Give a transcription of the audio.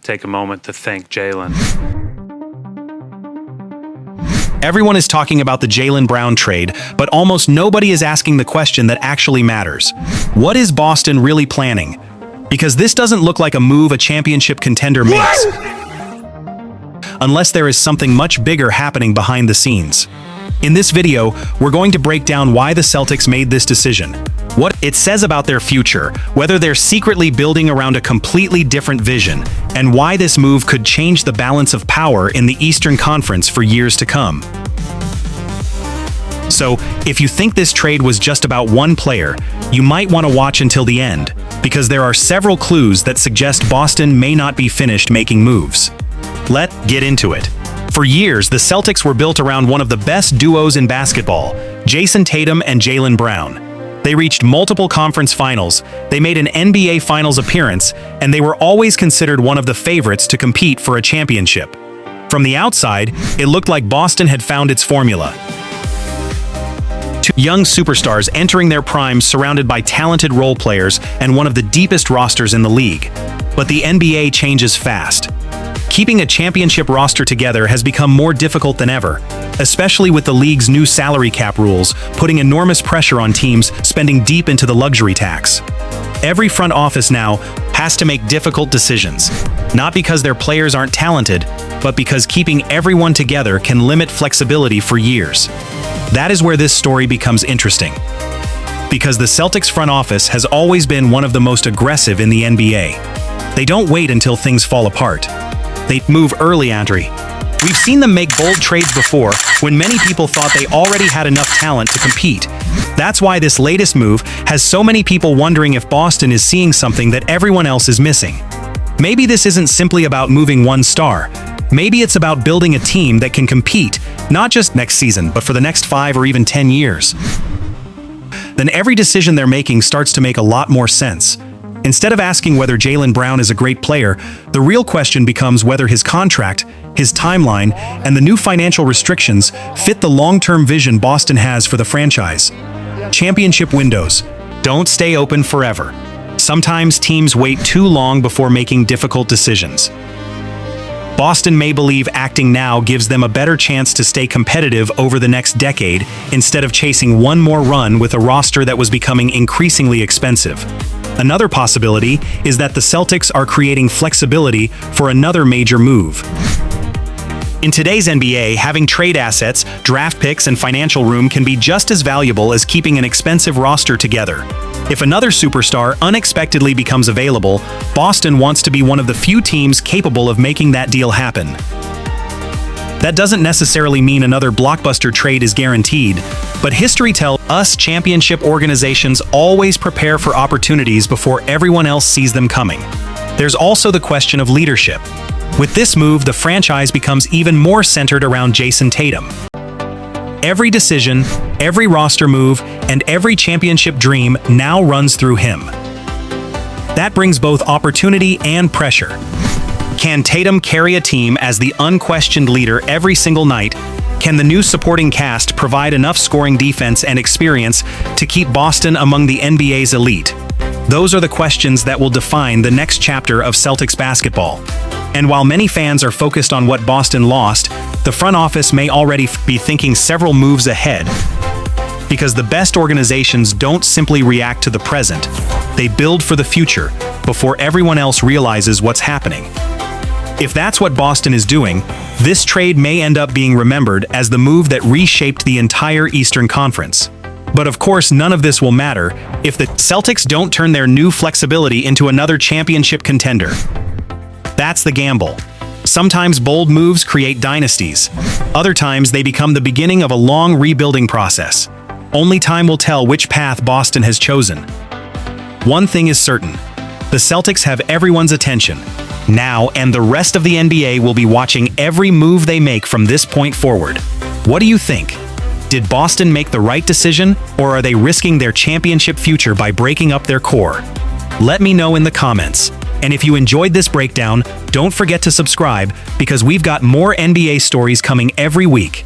take a moment to thank Jaylen. Everyone is talking about the Jaylen Brown trade, but almost nobody is asking the question that actually matters. What is Boston really planning? Because this doesn't look like a move a championship contender makes, unless there is something much bigger happening behind the scenes. In this video, we're going to break down why the Celtics made this decision, what it says about their future, whether they're secretly building around a completely different vision, and why this move could change the balance of power in the Eastern Conference for years to come. So, if you think this trade was just about one player, you might want to watch until the end, because there are several clues that suggest Boston may not be finished making moves. Let's get into it. For years, the Celtics were built around one of the best duos in basketball, Jayson Tatum and Jaylen Brown. They reached multiple conference finals, they made an NBA Finals appearance, and they were always considered one of the favorites to compete for a championship. From the outside, it looked like Boston had found its formula. Two young superstars entering their primes surrounded by talented role players and one of the deepest rosters in the league. But the NBA changes fast. Keeping a championship roster together has become more difficult than ever, especially with the league's new salary cap rules, putting enormous pressure on teams spending deep into the luxury tax. Every front office now has to make difficult decisions, not because their players aren't talented, but because keeping everyone together can limit flexibility for years. That is where this story becomes interesting. Because the Celtics front office has always been one of the most aggressive in the NBA. They don't wait until things fall apart. They move early, Andre. We've seen them make bold trades before, when many people thought they already had enough talent to compete. That's why this latest move has so many people wondering if Boston is seeing something that everyone else is missing. Maybe this isn't simply about moving one star. Maybe it's about building a team that can compete, not just next season, but for the next 5 or even 10 years. Then every decision they're making starts to make a lot more sense. Instead of asking whether Jaylen Brown is a great player, the real question becomes whether his contract, his timeline, and the new financial restrictions fit the long-term vision Boston has for the franchise. Championship windows don't stay open forever. Sometimes teams wait too long before making difficult decisions. Boston may believe acting now gives them a better chance to stay competitive over the next decade instead of chasing one more run with a roster that was becoming increasingly expensive. Another possibility is that the Celtics are creating flexibility for another major move. In today's NBA, having trade assets, draft picks, and financial room can be just as valuable as keeping an expensive roster together. If another superstar unexpectedly becomes available, Boston wants to be one of the few teams capable of making that deal happen. That doesn't necessarily mean another blockbuster trade is guaranteed, but history tells us championship organizations always prepare for opportunities before everyone else sees them coming. There's also the question of leadership. With this move, the franchise becomes even more centered around Jayson Tatum. Every decision, every roster move, and every championship dream now runs through him. That brings both opportunity and pressure. Can Tatum carry a team as the unquestioned leader every single night? Can the new supporting cast provide enough scoring defense and experience to keep Boston among the NBA's elite? Those are the questions that will define the next chapter of Celtics basketball. And while many fans are focused on what Boston lost, the front office may already be thinking several moves ahead. Because the best organizations don't simply react to the present, they build for the future before everyone else realizes what's happening. If that's what Boston is doing, this trade may end up being remembered as the move that reshaped the entire Eastern Conference. But of course, none of this will matter if the Celtics don't turn their new flexibility into another championship contender. That's the gamble. Sometimes bold moves create dynasties. Other times they become the beginning of a long rebuilding process. Only time will tell which path Boston has chosen. One thing is certain. The Celtics have everyone's attention now, and the rest of the NBA will be watching every move they make from this point forward. What do you think? Did Boston make the right decision, or are they risking their championship future by breaking up their core? Let me know in the comments. And if you enjoyed this breakdown, don't forget to subscribe, because we've got more NBA stories coming every week.